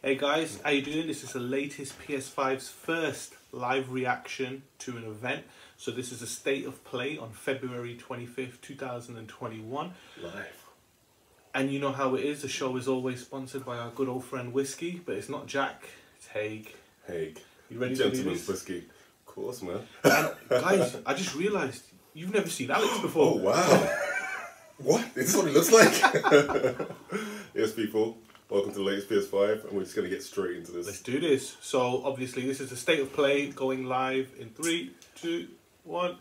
Hey guys, how you doing? This is the latest PS5's first live reaction to an event. So this is a state of play on February 25th, 2021. Live. And you know how it is, the show is always sponsored by our good old friend Whiskey, but it's not Jack, it's Haig. Haig. You ready to do Gentleman's this? Whiskey. Of course, man. And guys, I just realised, you've never seen Alex before. Oh, wow. What? Is this what it looks like? Yes, people. Welcome to the latest PS5, and we're just going to get straight into this. Let's do this. So, obviously, this is the state of play going live in 3, 2, 1.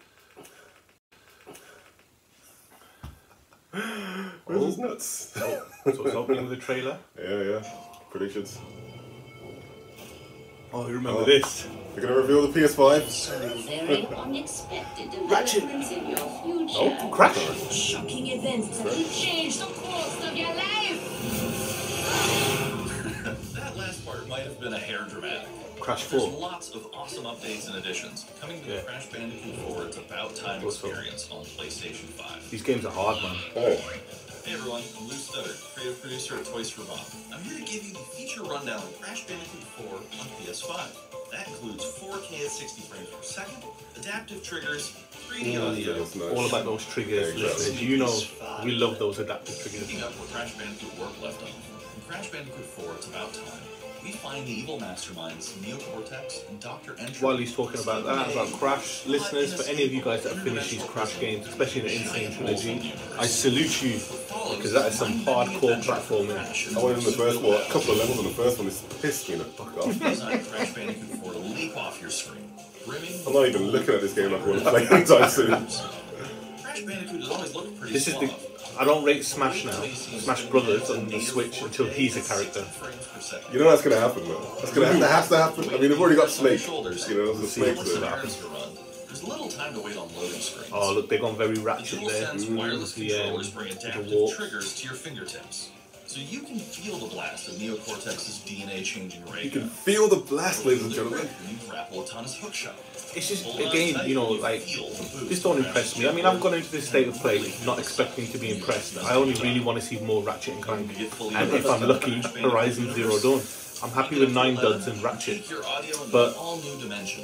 This is nuts. So it's opening with a trailer. Yeah. Predictions. Oh, you remember this? We're going to reveal the PS5. Some very unexpected Ratchet. developments in your future. Oh, Crash. Shocking events that will change the course of your life. That last part might have been a hair dramatic. Crash There's 4. lots of awesome updates and additions coming to the Crash Bandicoot 4 It's About Time Also. experience on PlayStation 5. These games are hard, man. Oh. Hey everyone, I'm Lou Stutter, creative producer at Toys for Bob. I'm here to give you the feature rundown of Crash Bandicoot 4 on PS5. That includes 4K at 60 frames per second, adaptive triggers, 3D audio, That's nice. All about those triggers, Yeah, exactly. listeners. You know, we love those adaptive triggers. picking up where Crash Bandicoot work left off. In Crash Bandicoot 4 It's About Time, we find the evil masterminds Neocortex and Dr. Entropy. While he's talking about that, about Crash, listeners, for any of you guys that have finished these Crash games, especially the Insane Trilogy, I salute you, because that is some hardcore platforming. I went in the first one, a couple of levels on the first one, it's pissed me the fuck off. Designed Crash Bandicoot 4 to leap off your screen. Brimming I'm not even looking at this game like I want to play anytime soon. Crash Bandicoot has always looked pretty This is the... I don't rate Smash now, Smash Brothers on the Switch, until he's a character. You know that's going to happen, man. That's going to have to happen. I mean, they've already got Snake. You know, there's the Snake Once the there. errands are run, there's little time to wait on loading screens. Oh, look, they've gone very The ratchet there. DualSense wireless The, controllers bring the adaptive warp. triggers to your fingertips, so you can feel the blast of Neocortex's DNA-changing ray You can gun. feel the blast, ladies and gentlemen. You grapple a ton of hookshot. It's just, again, you know, like, this don't impress me. I mean, I've gone into this state of play not expecting to be impressed. I only really want to see more Ratchet and Clank. And if I'm lucky, Horizon Zero Dawn. I'm happy with 9 duds and Ratchet. But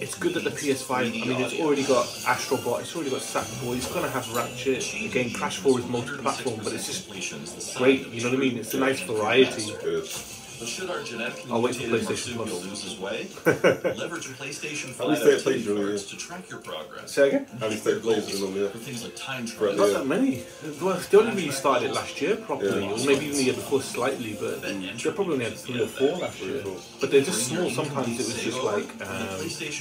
it's good that the PS5, I mean, it's already got Astro Bot, it's already got Sackboy, it's going to have Ratchet. Again, Crash 4 is multi-platform, but it's just great, you know what I mean? It's a nice variety. Good. But should our genetically I'll wait for mutated PlayStation marsupial Plus. lose his way, leverage PlayStation 5 At least they play activity Julia. cards to track your progress. Say again? How many state places on there? For things like time Right, trials. Not yeah. that many. Well, they only really started it last year properly, Yeah. or maybe even the year before slightly, but they probably only had 3 or 4 last year. But they're just small. Sometimes it was just like,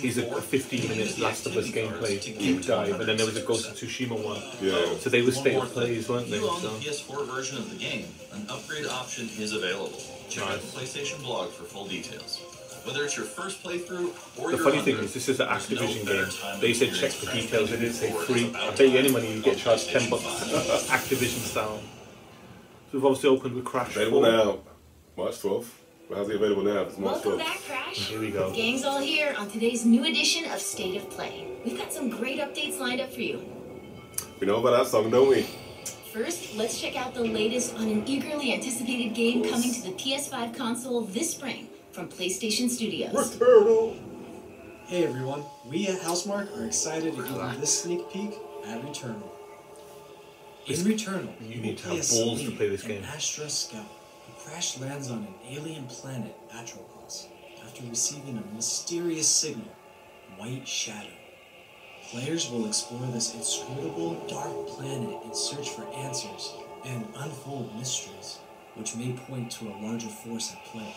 here's a 15-minute Last of Us gameplay deep dive, and then there was a Ghost of Tsushima one. Yeah. So they were state of plays, weren't If they? you own the So. PS4 version of the game, an upgrade option is available. Check out the PlayStation blog for full details. Whether it's your first playthrough or The your funny thing 100th, is, this is an there's no Activision better game. time They to said check experience the Crash details, they didn't say Bandicoot 4 free. It's I About bet you Time any money you get on charged $10, PlayStation 5. Activision style. So we've obviously opened with Crash 4. Available now, March 12th. Well, how's it available now? It's March Welcome 12th. back, Crash. Here we go. Gang's all here on today's new edition of State of Play. We've got some great updates lined up for you. We know about that song, don't we? First, let's check out the latest on an eagerly anticipated game coming to the PS5 console this spring from PlayStation Studios. Returnal. Hey everyone, we at Housemark are excited to give you this sneak peek at Returnal. In Returnal, You need to play have a balls to Celine, play this an game. Astra scout who crash lands on an alien planet, Atropos, after receiving a mysterious signal, White Shadow. Players will explore this inscrutable, dark planet in search for answers and unfold mysteries, which may point to a larger force at play.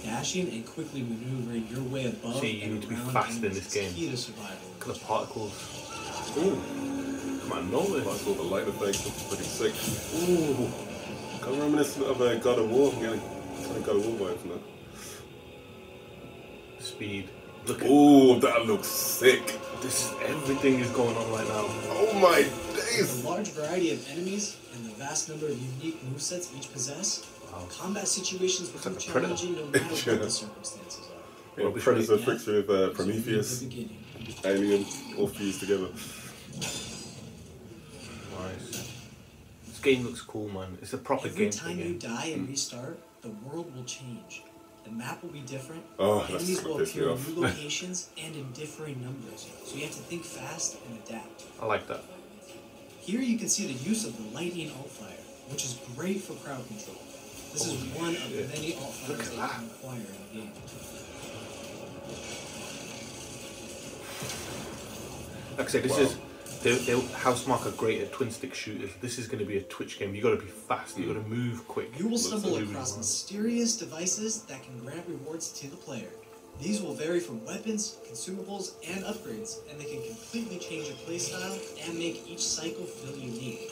Dashing and quickly maneuvering your way above See, you and need to be around fast in enemies this is game. key to survival. Look at the particles. Ooh. Come on, nowhere. That's all the light effects. It's pretty sick. Ooh. Kind of reminiscent of God of War. I'm getting kind of God of War vibes now. Speed. Look at Ooh, that looks sick. this. Everything is going on right now. Oh my With days. a large variety of enemies and the vast number of unique movesets each possess, combat situations become like a Predator. challenging no matter what the circumstances are. Yeah, Predator fixed with So Prometheus, from the beginning, Alien, all fused together. Nice. Let's game looks cool, man. It's a proper Every game. time you die and restart, the world will change. The map will be different. Oh, that's enemies gonna will piss me appear in off. new locations and in differing numbers. So you have to think fast and adapt. I like that. Here you can see the use of the lightning alt-fire, which is great for crowd control. This is one of the many alt-fires that you can acquire in the game. Like I said, this is Housemarque are great at twin stick shooters. This is going to be a Twitch game. You got to be fast. You got to move quick. You will stumble across mysterious devices that can grant rewards to the player. These will vary from weapons, consumables, and upgrades, and they can completely change your playstyle and make each cycle feel unique.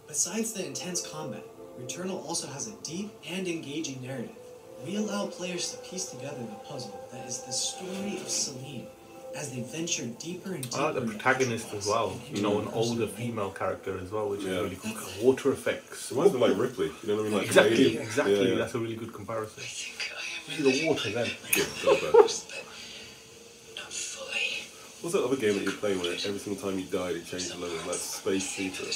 Besides the intense combat, Returnal also has a deep and engaging narrative. We allow players to piece together the puzzle that is the story of Celine as they venture deeper and deeper. I like the protagonist as well. You know, an older female character as well, which is really cool. Water effects. It reminds me of like Ripley. You know what I mean? Like Exactly. Canadian. Exactly. Yeah. That's a really good comparison. See the water then. Yeah, go back. What's that other game that you're playing where every single time you died it changed the level? Like Space Seeker. I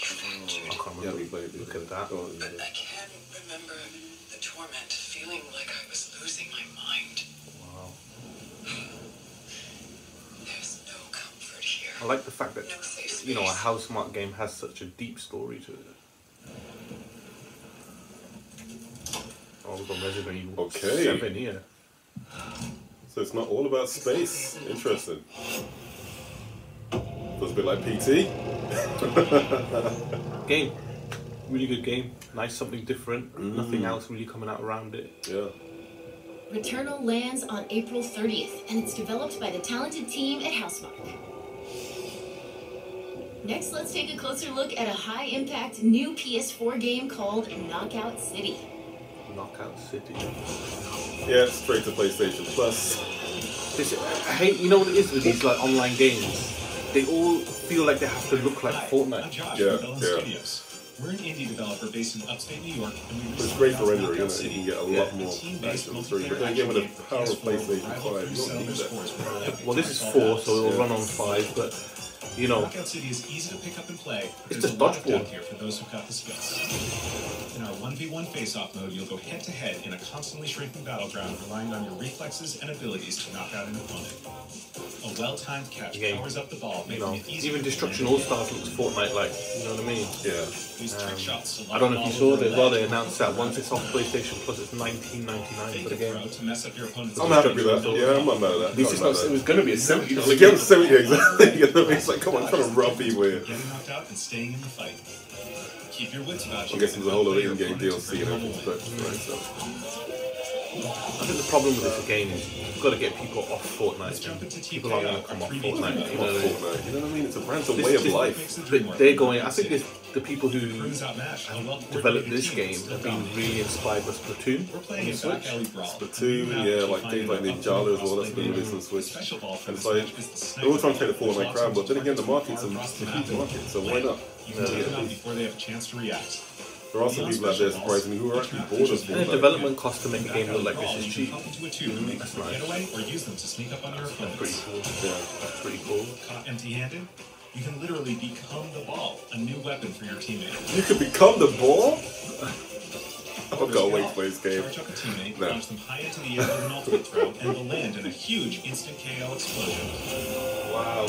can't Yeah, remember. we played it. Look at that. Oh, yeah. I can't remember the torment, feeling like I was losing my mind. Wow. There's no comfort here. I like the fact that, No safe you know, a space. Housemarque game has such a deep story to it. Oh, we've got Resident Evil Okay. 7 here. So it's not all about space. Interesting. Feels a bit like PT. Game. Really good game. Nice, something different. Nothing else really coming out around it. Yeah. Returnal lands on April 30th, and it's developed by the talented team at Housemarque. Next, let's take a closer look at a high-impact new PS4 game called Knockout City. Knockout City. Yeah, straight to PlayStation Plus. I hate, you know what it is with these like online games? They all feel like they have to look like I'm Fortnite. Josh Yeah, from Villain yeah. Studios. We're an indie developer based in upstate New York, and we It's recently great for announced rendering, Knockout isn't it? City. You can get a Yeah. lot more Team-based action through. But multiplayer then again, with the action power of game PlayStation rival 5, you through don't need that. sports where epic Well, this is turns 4, all so it'll Yeah. run on 5, but you know, Knockout City is easy to pick up and play. But It's there's just a lot of dodgeball. depth here for those who've got the skills. In our 1v1 face-off mode, you'll go head-to-head in a constantly shrinking battleground, relying on your reflexes and abilities to knock out an opponent. A well-timed catch Game. powers up the ball, you making know, it easier even to Destruction land. All-Stars looks Fortnite-like, you know what I mean? Yeah. Use trick shots to I don't know if you saw lob that as over well, the they ledge. announced that once it's off PlayStation Plus, it's $19.99 Fake for the a game. throw to mess up your opponent's I'm happy with that. Yeah, I'm not mad at that. At least it's not, it was going to be a $70 Like, game. yeah, 70, exactly. You know, it's like, come on, I'm trying to rob people here. Getting knocked out and staying in the fight. Keep your wits about you. I'm guessing there's a whole lot of in-game Play your DLC and opponent everything, to but bring right, so. I think the problem with this game is you've got to get people off Let's jump Fortnite. into People aren't going to come off Fortnite. Come on, Fortnite. You know what I mean? It's a brand, it's a way of life. But they're going, I think the people who Crews outmatched. A well-coordinated developed this team game still have been dominating. really inspired by Splatoon We're on playing the a Switch. back alley brawl. Splatoon, yeah, like games like Ninjala as well, that's been released on Switch. Special ball for And it's this like, match is the they're all trying to take the sniper. Fortnite crowd, but then again, the market's a Across the huge map. market, so why not? You can take them out before they have a chance to react. There are some people out there, surprisingly, who are actually bored of And the Fortnite. development cost to make a game look like this is You cheap. can pump into a tube and make a That's quick nice. getaway, or use them to sneak up on your Pretty opponents. cool. Yeah. That's pretty cool. Caught empty-handed, you can literally become the ball, a new weapon for your teammate. You could become the ball? I've got to wait for this game. Charge up a teammate, No. launch them high into the air with an ultimate throw, and they'll land in a huge instant KO explosion. Wow.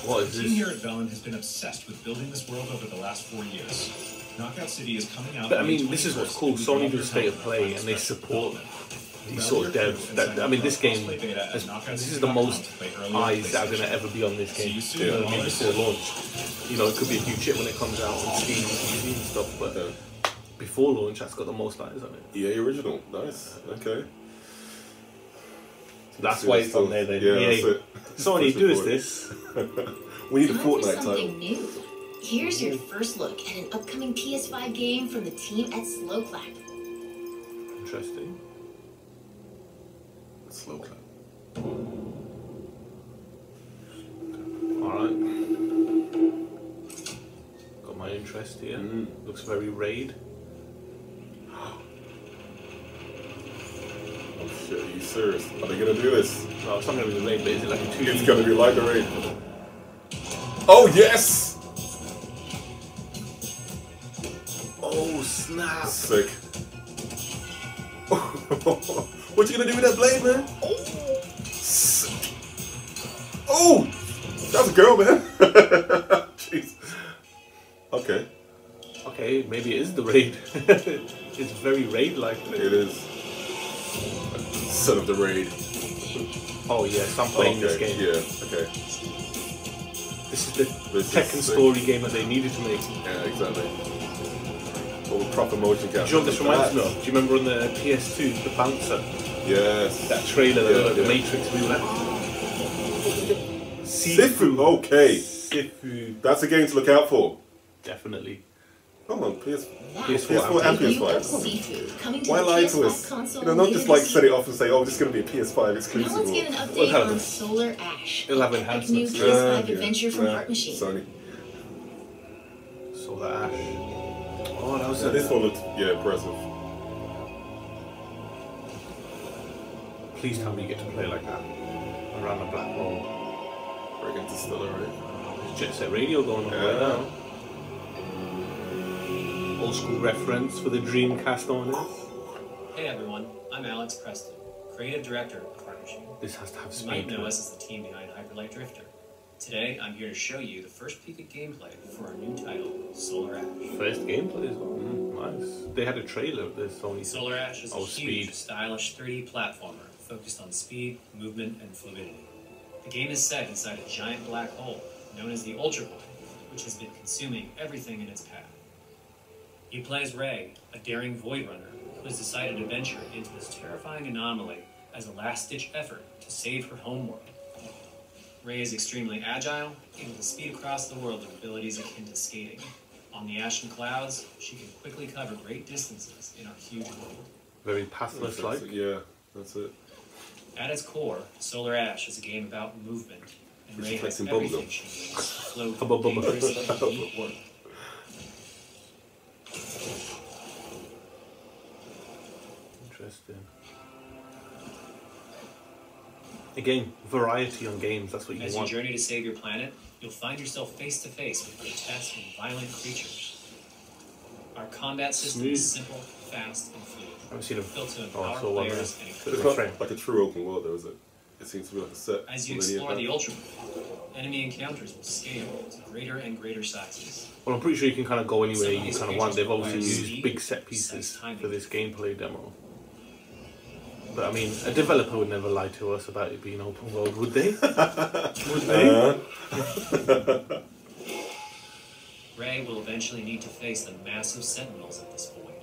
What is The team here this? at Velen has been obsessed with building this world over the last 4 years. Knockout City is coming out. But I on mean, May this is what's 21st, cool. and we Sony love do your State of help Play finding and they special support development. these sort of devs. That, I mean, this game, this is the most eyes that are going to ever be on this game. You know what I mean? Before launch. You know, it could be a huge hit when it comes out on Steam and PC and stuff, but before launch, that's got the most eyes on it. EA original. Nice. Okay. That's why it's on there then. Yeah, EA. that's it. Sony, Push do us forward. this. We need a Time for Fortnite something title. new. Here's your first look at an upcoming PS5 game from the team at Slow Clap. Interesting. Slow clap. Alright. Got my interest here. Looks very raid. Oh Shit, are you serious? Are they gonna do this? No, it's not going to be the raid, but is it like a 2D? It's gonna be like the raid. Oh yes! Oh, snap. Sick. What you gonna do with that blade, man? Sick. Oh! That's a girl, man. Jeez. Okay. Okay, maybe it is the raid. It's very raid-like. It is. Son of the raid. Oh yes, I'm playing this game. Yeah, okay. This is the This is Tekken sick. story game that they needed to make. Yeah, exactly. All the proper motion capture. Do you know what this reminds me of? Do you remember on the PS2, the bouncer? Yes. That trailer, Yeah, the yeah. Matrix, we were like, Sifu. Okay. Sifu. That's a game to look out for. Definitely. Hold on, PS4 and Debut of PS5. Seafood, coming to Why the lie to PS5 us? console You know, not later just like this set it year. off and say, oh, this is going to be a PS5 Now exclusive. let's get an We'll update have on this. Solar Ash, It'll have epic new enhancements. PS5 adventure from Heart Machine. Sony. Solar Ash. Oh, that was Yeah, this one looked, impressive. Please tell me you get to play like that. Around the black hole. Break into Stella, right? Jet Set Radio going on right now. Old school reference for the Dreamcast owners. Hey everyone, I'm Alex Preston, creative director of Heart Machine. This has to have You might speed know to it. us as the team behind Hyperlight Drifter. Today, I'm here to show you the first peek at gameplay for our new title, Solar Ash. First gameplay as well. Nice. They had a trailer of this Sony. Solar Ash is a Oh, huge, speed. stylish 3D platformer focused on speed, movement, and fluidity. The game is set inside a giant black hole known as the Ultra Void, which has been consuming everything in its path. You play as Ray, a daring void runner who has decided to venture into this terrifying anomaly as a last-ditch effort to save her homeworld. Ray is extremely agile, able to speed across the world with abilities akin to skating. On the ash and clouds, she can quickly cover great distances in our huge world. Very pathless like. Yeah, that's it. At its core, Solar Ash is a game about movement, and It's Ray has like everything bubblegum. she needs to flow Hubba through bubba. dangerous and deep work. Interesting. Again, variety on games, that's what you As you want. journey to save your planet, you'll find yourself face to face with grotesque and violent creatures. Our combat system is Smooth. simple, fast, and fluid. I haven't seen a Built to oh, empower so one players there. and It's equip. not frame. like a true open world, though, is it? It seems to be like a set. As you linear explore the pattern. Ultra, enemy encounters will scale to greater and greater sizes. Well, I'm pretty sure you can kind of go anywhere Some of you these kind of want. They've features obviously require used speed, big set precise pieces timing. for this gameplay demo. But I mean, a developer would never lie to us about it being open world, would they? Would they? Ray will eventually need to face the massive sentinels of this void.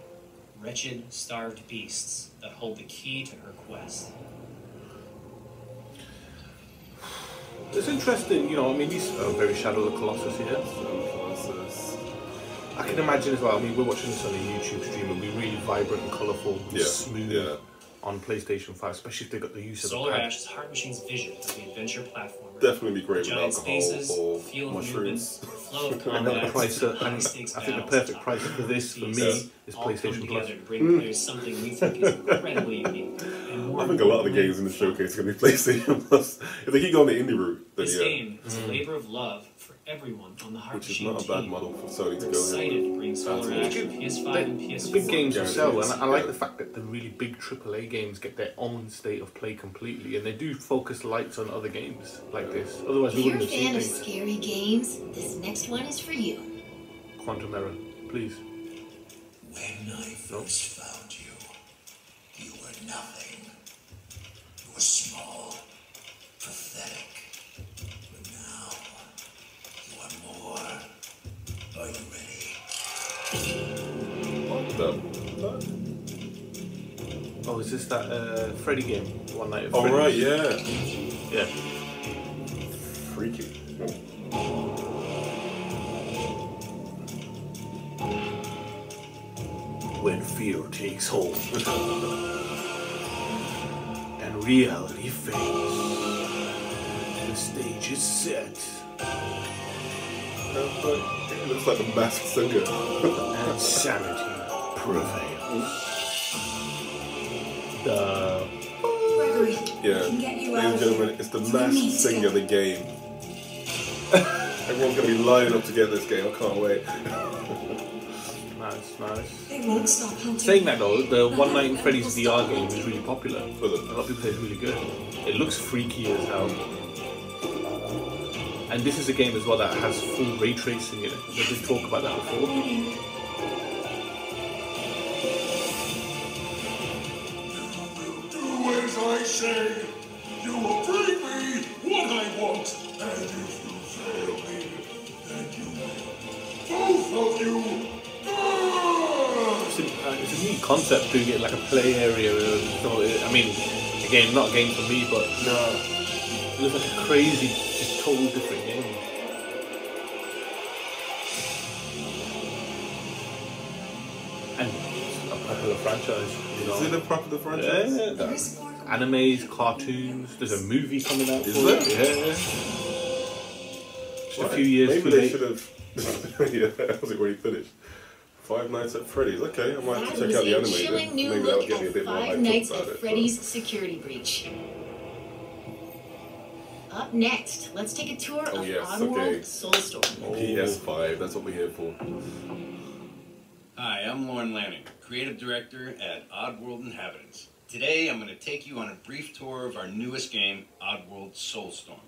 Wretched, starved beasts that hold the key to her quest. It's interesting, you know, I mean, these are very Shadow of the Colossus here. I can imagine as well, I mean, we're watching this on a YouTube stream, it'll be really vibrant and colourful, and smooth on PlayStation 5, especially if they got the use of Solar the pad. Ash is Heart Machine's vision of the adventure platformer. Definitely be great with Giant alcohol spaces, or feel of mushrooms. movement, flow of And combat, the price, and I high-stakes think the battles, perfect price for this, for me, is all come PlayStation Plus. together to bring players something we think is incredibly unique. And more I think a lot of the importantly, games in the showcase are going to be PlayStation Plus. If they keep going the indie route, then this yeah. game is a labor of love for everyone on the Heart Which is Machine not a bad team. model for Sony to We're go excited to bring Solar Ash to PS5 and The PS4. big games will sell, and I like Yeah. the fact that the really big AAA games get their own state of play completely, and they do focus lights on other games like this. Otherwise, we If you're a wouldn't have fan seen of things. scary games, this next one is for you. Quantum Error, please. When I first found you, you were nothing. You were small, pathetic. But now, you are more. Are you ready? Oh, is this that Freddy game? One Night at Oh, right, Freddy's? yeah. Yeah. Freaky. When fear takes hold and reality fades, the stage is set It looks like a masked singer. and sanity prevails. The Yeah, ladies and gentlemen, it's the Masked Singer, the game. Everyone's going to be lining up to get this game. I can't wait. Nice, nice. They won't stop hunting. Saying that though, the One Night in Freddy's VR game is really popular. Was it? A lot of people say it's really good. It looks freaky as hell. And this is a game as well that has full ray tracing in it. We did talk about that before. Do as I say. You will bring me what I want, and if you fail me, then you will. Both of you. It's a neat concept doing it like a play area. So I mean, again, not a game for me, but it looks like a crazy, just total different game. And it's a popular franchise. You know. Is it a popular franchise? Yeah. Animes, cartoons. There's a movie coming out. Is for there? it. Yeah. Just a few years Maybe too they late. should have. Yeah, has it already finished? Five Nights at Freddy's. Okay, I might have to That check out the was a anime. chilling Then. new Maybe that'll look get me a at bit more Five hyped Nights about at it. Freddy's Security Breach. Up next, let's take a tour Oh, of yes, Oddworld okay. Soulstorm. PS5. That's what we're here for. Hi, I'm Lauren Lanning, Creative Director at Oddworld Inhabitants. Today I'm going to take you on a brief tour of our newest game, Oddworld Soulstorm.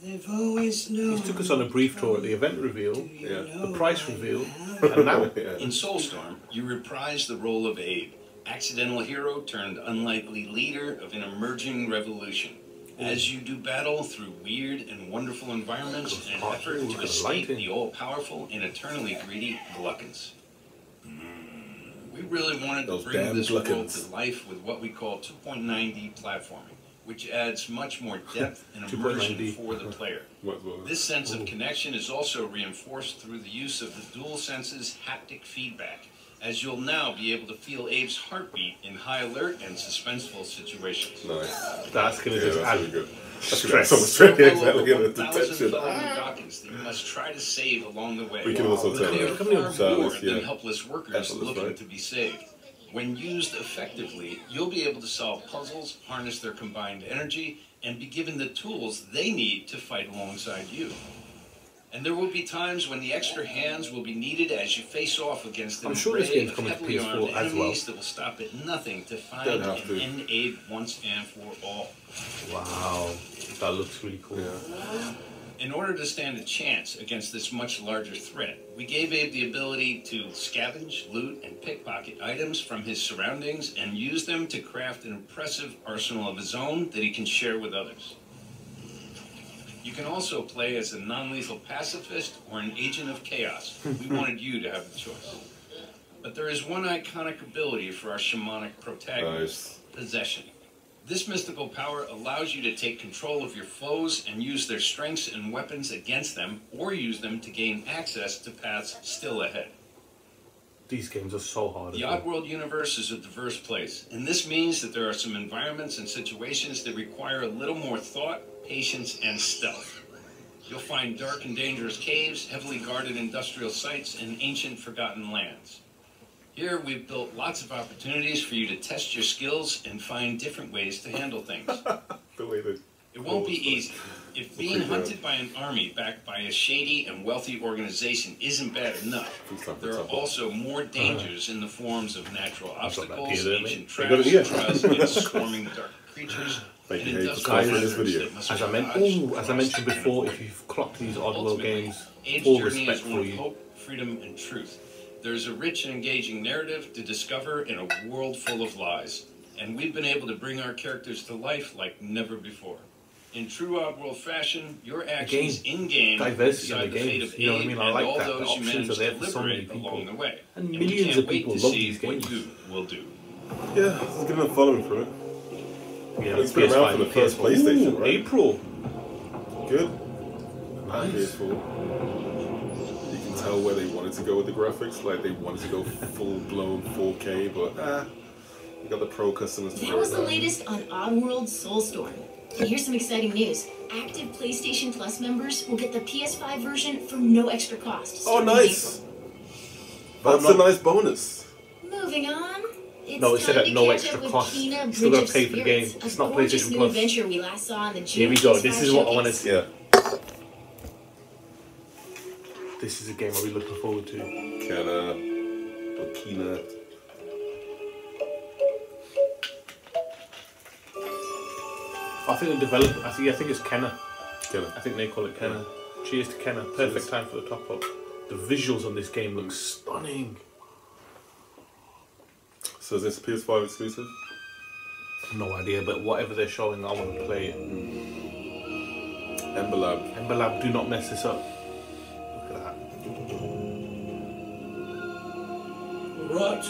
They've always known. He took us on a brief tour at the event reveal, Yeah. the price reveal, and now Yeah. In Soulstorm, you reprise the role of Abe, accidental hero turned unlikely leader of an emerging revolution. As you do battle through weird and wonderful environments in an effort to escape the all-powerful and eternally greedy Gluckins. We really wanted to Those bring damn this world Gluckins. to life with what we call 2.9D platforming, which adds much more depth and 2.9D. immersion for the player. Might as well. This sense of connection is also reinforced through the use of the DualSense's haptic feedback, as you'll now be able to feel Abe's heartbeat in high alert and suspenseful situations. Nice. that's going to Yeah, just that's add really good. That's stress. so much stress. Yeah, Well exactly. over The 1,000 detection. fellow Gluckins that you must try to save along the way. We can also But tell they are them. far Silas, more yeah. than helpless workers Effortless, looking right? to be saved. When used effectively, you'll be able to solve puzzles, harness their combined energy, and be given the tools they need to fight alongside you. And there will be times when the extra hands will be needed as you face off against an I'm sure this array game's of coming to heavily armed PS4 as well. enemies that will stop at nothing to find Don't and have to. end Abe once and for all. Wow, that looks really cool. Yeah. In order to stand a chance against this much larger threat, we gave Abe the ability to scavenge, loot, and pickpocket items from his surroundings and use them to craft an impressive arsenal of his own that he can share with others. You can also play as a non-lethal pacifist or an agent of chaos. We wanted you to have the choice. But there is one iconic ability for our shamanic protagonist, possession. This mystical power allows you to take control of your foes and use their strengths and weapons against them, or use them to gain access to paths still ahead. These games are so hard. The Oddworld universe is a diverse place, and this means that there are some environments and situations that require a little more thought, patience, and stealth. You'll find dark and dangerous caves, heavily guarded industrial sites, and ancient forgotten lands. Here, we've built lots of opportunities for you to test your skills and find different ways to handle things. The way that. It won't be easy. If being hunted by an army backed by a shady and wealthy organization isn't bad enough, there are also more dangers in the forms of natural obstacles, ancient traps, traps, and swarming dark creatures, Thank and you, Hayes, for industrial sponsoring this hazards video. that must As be I, dodged as I mentioned before, if you've clocked these Oddworld Ultimately, games, Abe's all journey respect is for one of you. hope, freedom, and truth. There's a rich and engaging narrative to discover in a world full of lies, and we've been able to bring our characters to life like never before. In true Oddworld fashion, your actions in-game diversity decide in the the fate games, of you know what I Abe mean? I and like all that. The those you options manage are there to for so many liberate people. along the way. And we millions can't of wait people to love see these what games. you will do. Yeah, let's give them a following for it. Yeah, It's been around for the first PlayStation, Ooh, right? April. Good. Nice. PS4. You can tell where they wanted to go with the graphics. Like they wanted to go full-blown 4K, but you got the pro customers to That worry was the about. latest on Oddworld Soulstorm. And here's some exciting news. Active PlayStation Plus members will get the PS5 version for no extra cost. Oh, starting in nice. April. That's a nice bonus. Moving on. No, it said time at to no catch extra up with cost. Kena, Still Bridge gotta of pay for the game. Spirits, It's a not gorgeous PlayStation new Plus. adventure we last saw in the Here June we go. PS5 This is what I want to showcase. see. Yeah. This is a game I'll be looking forward to. Kena. I think the developer. I think it's Kenna. Kena. I think they call it Kenna. Cheers to Kenna. Perfect time for the top up. The visuals on this game look stunning. So is this PS5 exclusive? No idea, but whatever they're showing, I want to play it. Ember Lab. Ember Lab, do not mess this up. Look at that. Rats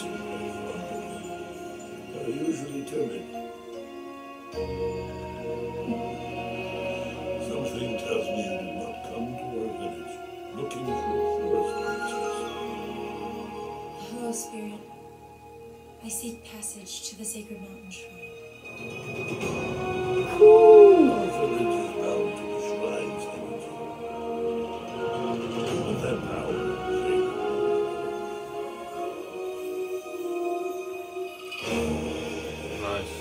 are usually timid. Something tells me you did not come to our village looking for forest creatures. Hello, Spirit. I seek passage to the sacred mountain shrine. Our village is bound to the shrine's energy. But that power faded. Nice.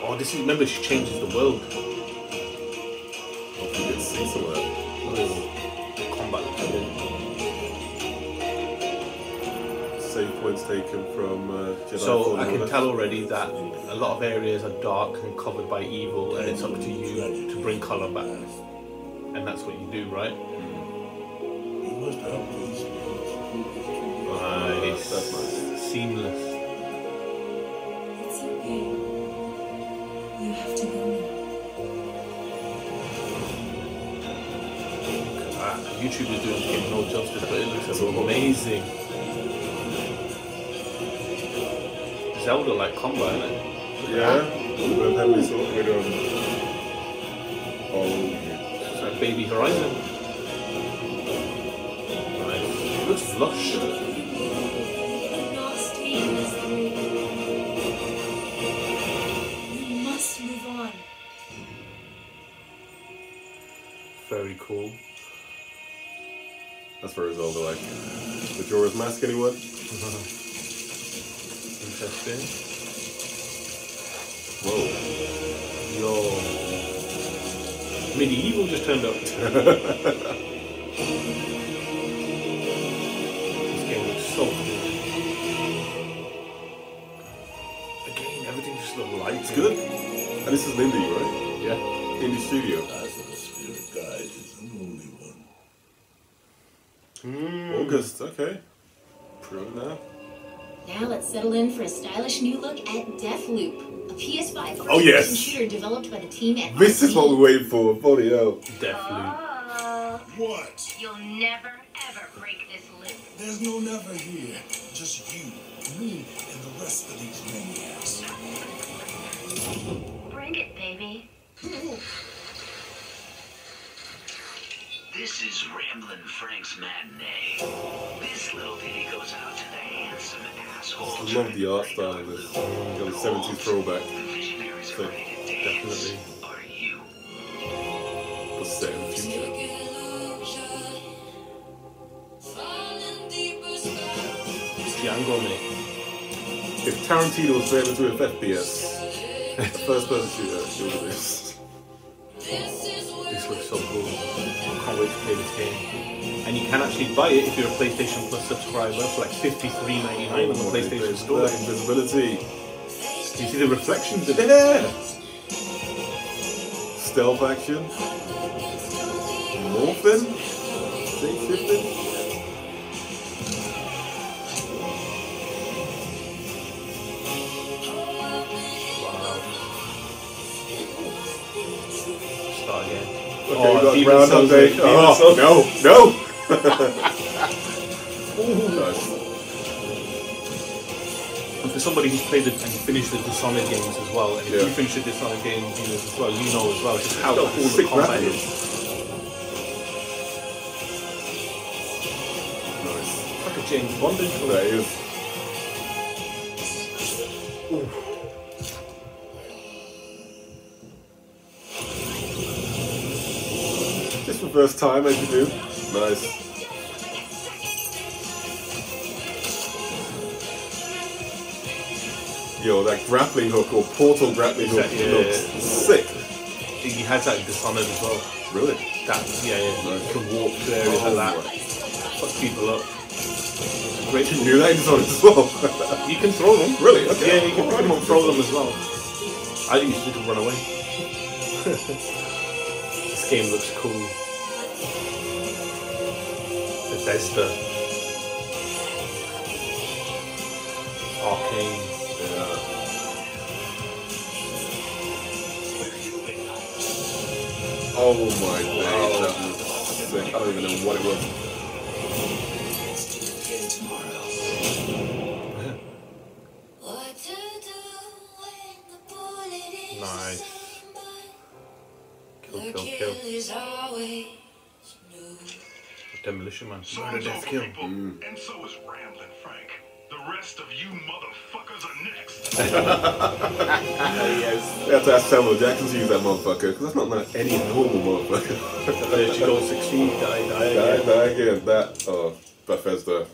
Oh, this is. Remember, she changes the world. You can see some of that. The combat looks good. Save points taken from Jedi So Fallen I can Order. tell already that a lot of areas are dark and covered by evil, and it's up to you to bring color back. And that's what you do, right? You must help these spirits. Nice. That's nice. Seamless. It's okay. You have to go now. YouTube is doing the game no justice, but it looks amazing. Zelda-like combat, isn't it? Yeah. With heavy sort with It's like Baby Horizon. Nice. It looks lush. You cannot stay in this room. You must move on. Very cool. That's very Zelda like. Majora's Mask, anyone? Interesting. Whoa. Yo. Medieval just turned up. This game looks so cool. Again, everything just looks light. It's good. And this is an indie, right? Yeah. Indie studio. As for the spirit guide is the only one. August, okay. Pre-order now. Now let's settle in for a stylish new look at Deathloop, a PS5 first-person Oh, yes. shooter developed by the team at This is what we're waiting for. Bloody hell. Deathloop. What? You'll never ever break this loop. There's no never here. Just you, me, and the rest of these maniacs. Bring it, baby. This is Ramblin' Frank's Matinee. This little ditty goes out to the handsome asshole. I love the art style of this. Got a 70s throwback. The visionaries So, are ready to dance. definitely. Are you? But set in the future. Django, mate. If Tarantino was able to do with FPS, a first-person shooter, it would be this. This looks so cool. Can't wait to play this game. And you can actually buy it if you're a PlayStation Plus subscriber for like $53.99 on the PlayStation Store. That invisibility. Do you see the reflections in it? Stealth action. Morphin. Shape shifting. Wow. Start again. Okay, we got Demon round Souls, update. Demon Oh, Souls. no. Nice. And for somebody who's played and finished the Dishonored games as well, and if Yeah. you finish the Dishonored games as well, you know as well just how Got cool the sick combat graphics. is. Nice. Like a James Bond intro. That is. the first time, as you do. Nice. Yo, that grappling hook or portal grappling hook looks sick. He has that in Dishonored as well. Really? That, yeah. Nice. You can walk to areas like that. Fuck people up. Great. You knew that in Dishonored as well? You can throw them. Really? Okay. Yeah, you can pick them up and throw them as well. I used to run away. This game looks cool. Bethesda. Arcane. Yeah. Oh my days, that was sick. I don't even know what it was. Nice. Kill. Demolition Man. Murder, death, kill. And so is Ramblin' Frank. The rest of you motherfuckers are next. Yes. You have to ask Samuel Jackson to use that motherfucker, because that's not any normal motherfucker. You don't succeed, die again. That, Bethesda.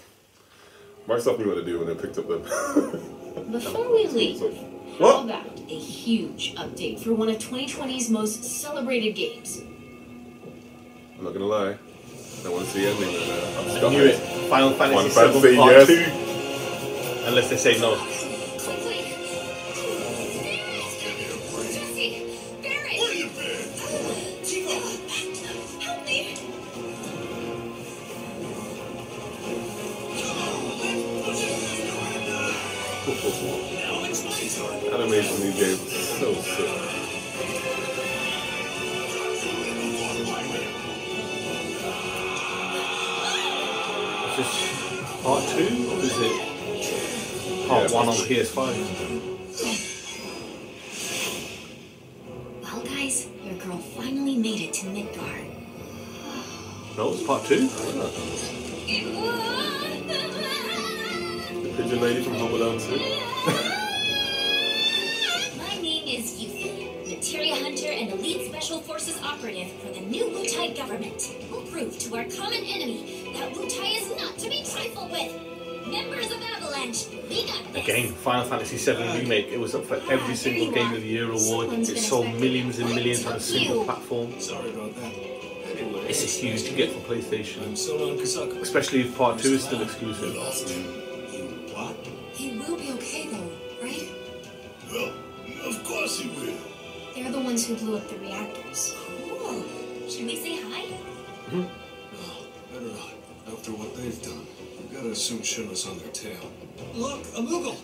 Microsoft knew what to do when they picked up the... Before we leave, what? how about a huge update for one of 2020's most celebrated games? I'm not gonna lie. I want to see the ending right now. I'm I stuck. knew it. Final Fantasy VII Part 2. Unless they say no. Animation in these games is so sick. Is this Part 2 or is it Part 1 on PS5? Well, guys, your girl finally made it to Midgard. No, it's Part 2? The pigeon lady from Home Alone 2. My name is Yuffie, Materia Hunter and Elite Special Forces Operative for the new Wutai government. We'll prove to our common enemy that Wutai is not to be trifled with. Members of Avalanche, we got this. Again, Final Fantasy VII Remake. It was up for every single Game of the Year award. It sold millions and millions on a single platform. Sorry about that. Anyway, It's a huge get for PlayStation. I'm so on Kasaka. Especially if Part 2 is still exclusive. What? He will be okay though, right? Well, of course he will. They're the ones who blew up the reactors. Cool. Should we say hi? No, better not. After what they've done, we gotta assume Shinra's on their tail. Look, a Moogle!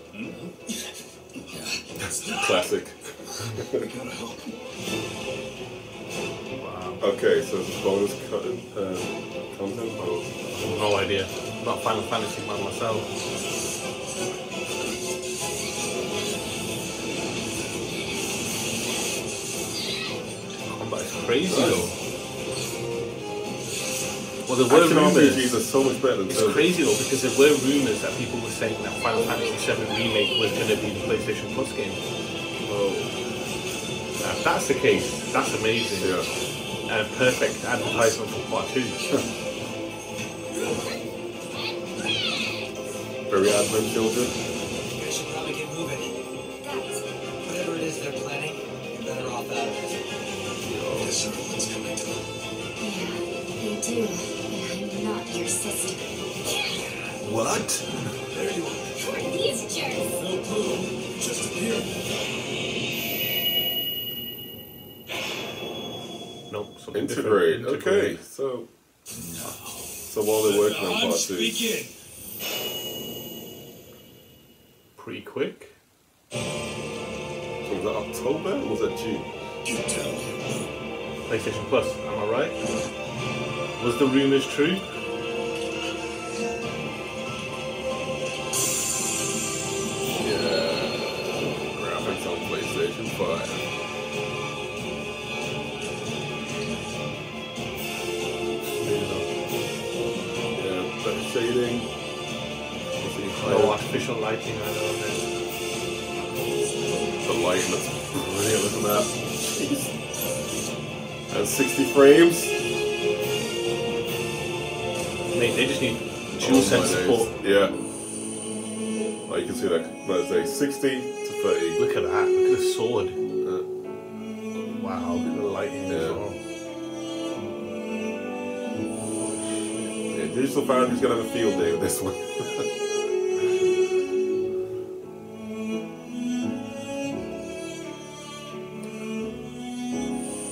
Classic. We gotta help. Okay, so it's bonus content. Oh. No idea. I'm not a Final Fantasy man myself. Combat is crazy though. Well, there were Action rumors. RPGs are so much better than It's those. crazy though because there were rumors that people were saying that Final Fantasy VII Remake was going to be the PlayStation Plus game. Oh. Now, if that's the case, that's amazing. Yeah. And perfect advertisement for Part 2. Very admin children. You guys should probably get moving. Guys, Whatever it is they're planning, you're better off out of it. Guess everyone's coming to them. yeah, you do. And I'm not your sister. What? There you are. Who are these jerks? No clue. Just appeared. Nope. something Integrate. different. Okay, so while they're working on Part 2. speaking. Pretty quick. So was that October or was that June? You tell him. PlayStation Plus, am I right? Was the rumors true? Yeah. Graphics on PlayStation 5. Yeah, better shading. No artificial lighting, I don't know. The light looks brilliant. Look at that. Jeez. And 60 frames. dual sense support. Yeah. Oh, you can see that. That's a 60 to 30. Look at that. Look at the sword. Wow, look at the lighting as well. Yeah, Digital Foundry's going to have a field day with this one.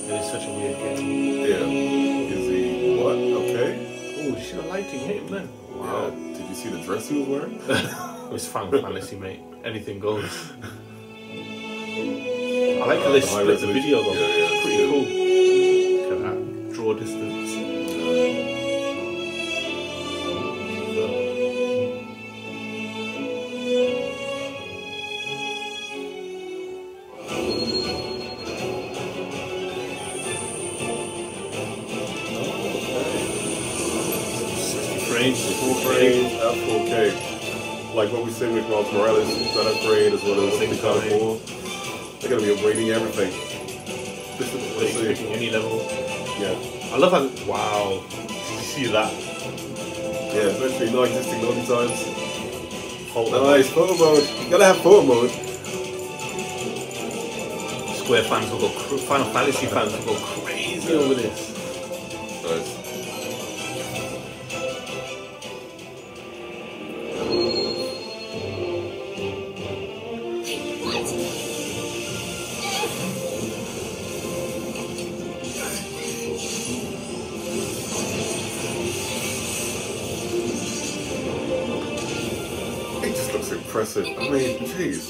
It is such a weird game. Yeah. Is he what? Okay. Oh, did you see the lighting hit him then? Wow. Yeah. Did you see the dress he was wearing? It's Final Fantasy, mate. Anything goes. I like how they split the video though. Yeah, it's pretty cool. Look at that. Draw distance. Frames, 4 frames at 4K. Like what we said with Miles Morales, that upgrade as well as the kind of 4. They're going to be upgrading everything. Picking any level. Yeah. I love how. Wow. Did you see that? Yeah, especially no existing loading times. Photo Nice, photo mode. You gotta have photo mode. Square fans will go. Final Fantasy fans will go crazy over this. Nice. It just looks impressive. I mean, jeez.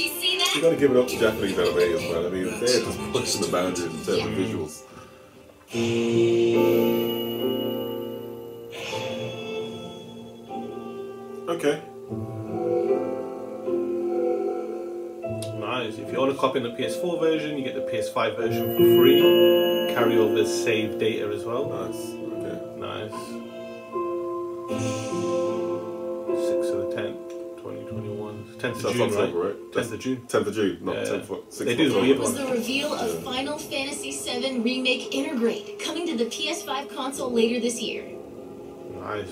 You gotta give it up to Japanese anime as well. I mean, they're just pushing the boundaries in terms of visuals. Okay. Nice. If you want to copy the PS4 version, you get the PS5 version for free. Carry over save data as well. Nice. Okay. Nice. 6th of the 10th, 2021. 10th of June, right? 10th of June. 10th of June, not 10th of 6th. They do the weird was one. the reveal of Final Fantasy VII Remake Intergrade, coming to the PS5 console later this year. Nice.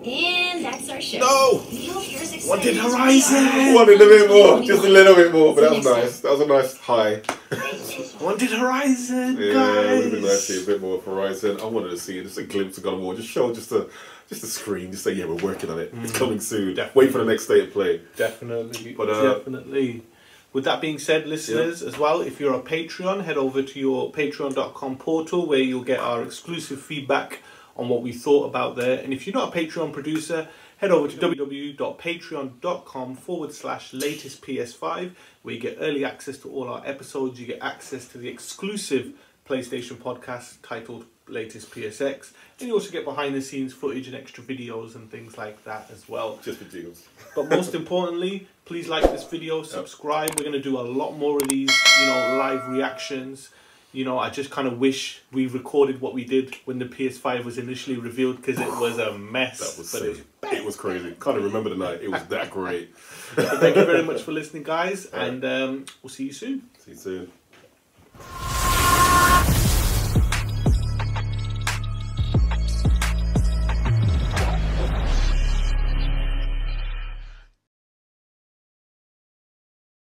And that's our show. No! We hope you're as excited Wanted as we Horizon! are. Wanted a bit more, just a little bit more, but that was nice. That was a nice high. Wanted Horizon, Yeah, guys! it would have been nice to see a bit more of Horizon. I wanted to see just a glimpse of God of War. Just show just a screen. Just say, yeah, we're working on it. It's coming soon. Definitely. Wait for the next state of play. Definitely. But, definitely. With that being said, listeners, as well, if you're a Patreon, head over to your patreon.com portal where you'll get our exclusive feedback on what we thought about there. And if you're not a Patreon producer, head over to www.patreon.com/latest PS5 where you get early access to all our episodes. You get access to the exclusive PlayStation podcast titled Latest PSX. And you also get behind the scenes footage and extra videos and things like that as well. Just for jiggles. But most importantly, please like this video, subscribe. We're going to do a lot more of these, live reactions. I just kind of wish we recorded what we did when the PS5 was initially revealed because it was a mess. That was sick. It was crazy. Can't even remember the night. It was that great. But thank you very much for listening, guys, and we'll see you soon. See you soon.